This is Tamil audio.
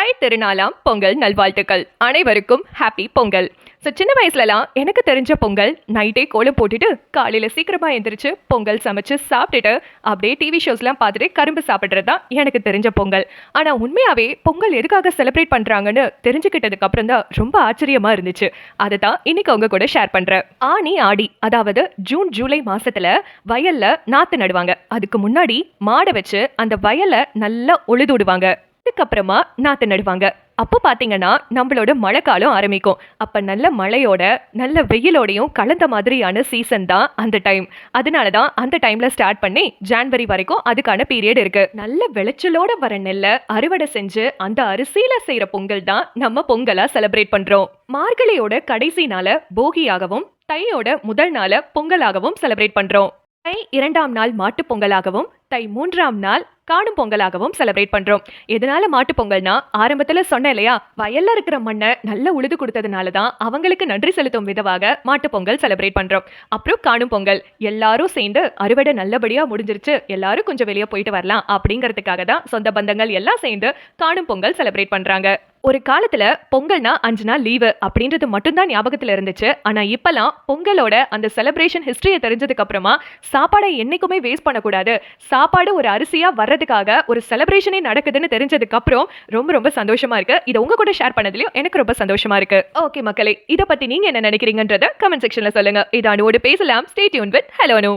தை திருநாளாம் பொங்கல் நல்வாழ்த்துக்கள். அனைவருக்கும் ஹாப்பி பொங்கல். சின்ன வயசுலலாம் எனக்கு தெரிஞ்ச பொங்கல் நைட்டே கோலம் போட்டுட்டு காலையில சீக்கிரமா எந்திரிச்சு பொங்கல் சமைச்சு சாப்பிட்டுட்டு அப்படியே டிவி ஷோஸ்லாம் பார்த்துட்டு கரும்பு சாப்பிட்றது தான் எனக்கு தெரிஞ்ச பொங்கல். ஆனா உண்மையாவே பொங்கல் எதுக்காக செலிப்ரேட் பண்றாங்கன்னு தெரிஞ்சுக்கிட்டதுக்கு அப்புறம் தான் ரொம்ப ஆச்சரியமா இருந்துச்சு. அதை தான் இன்னைக்கு உங்க கூட ஷேர் பண்றேன். ஆனி ஆடி, அதாவது ஜூன் ஜூலை மாசத்துல வயல்ல நாத்து நடுவாங்க. அதுக்கு முன்னாடி மாடை வச்சு அந்த வயலை நல்லா உழுதுடுவாங்க. அதுக்கப்புறமா நாத்து நடுவாங்க. அப்போ பாத்தீங்கன்னா நம்மளோட மழை காலம் ஆரம்பிக்கும். அப்ப நல்ல மழையோட நல்ல வெயிலோடையும் கலந்த மாதிரியான சீசன் தான் அந்த டைம். அதனாலதான் அந்த டைம்ல ஸ்டார்ட் பண்ணி ஜான்வரி வரைக்கும் அதுக்கான பீரியட் இருக்கு. நல்ல விளைச்சலோட வர நெல்லை அறுவடை செஞ்சு அந்த அரிசியில செய்யற பொங்கல் தான் நம்ம பொங்கலா செலிப்ரேட் பண்றோம். மார்கழியோட கடைசி நாள போகியாகவும், தையோட முதல் நாள பொங்கலாகவும் செலிப்ரேட் பண்றோம். தை 2ஆம் நாள் மாட்டு பொங்கலாகவும், தை 3ஆம் நாள் காணும் பொங்கலாகவும் செலிப்ரேட் பண்றோம். எதனால மாட்டு பொங்கல்னா, ஆரம்பத்துல சொன்னேன் இல்லையா, வயல்ல இருக்கிற மண்ணை நல்ல உழுது கொடுத்ததுனால தான் அவங்களுக்கு நன்றி செலுத்தும் விதமாக மாட்டு பொங்கல் செலிப்ரேட் பண்றோம். அப்புறம் காணும் பொங்கல், எல்லாரும் சேர்ந்து அறுவடை நல்லபடியா முடிஞ்சிருச்சு, எல்லாரும் கொஞ்சம் வெளியே போயிட்டு வரலாம் அப்படிங்கிறதுக்காக தான் சொந்த பந்தங்கள் எல்லாம் சேர்ந்து காணும் பொங்கல் செலிப்ரேட் பண்றாங்க. ஒரு காலத்துல பொங்கல்னா 5 நாள் லீவு அப்படின்றது மட்டும்தான் ஞாபகத்துல இருந்துச்சு. ஆனா இப்பெல்லாம் பொங்கலோட அந்த செலிப்ரேஷன் ஹிஸ்டரியை தெரிஞ்சதுக்கு அப்புறமா சாப்பாடை என்னைக்குமே வேஸ்ட் பண்ணக்கூடாது, சாப்பாடு ஒரு அரிசியா வர்றதுக்காக ஒரு செலிப்ரேஷனே நடக்குதுன்னு தெரிஞ்சதுக்கு அப்புறம் ரொம்ப ரொம்ப சந்தோஷமா இருக்கு. இதை உங்க கூட ஷேர் பண்ணதுலயும் எனக்கு ரொம்ப சந்தோஷமா இருக்கு. ஓகே மக்களே, இதை பத்தி நீங்க என்ன நினைக்கிறீங்கன்றத கமெண்ட் செக்ஷன்ல சொல்லுங்க. இது அனுவோடு பேசலாம். Stay tune with hello Anu.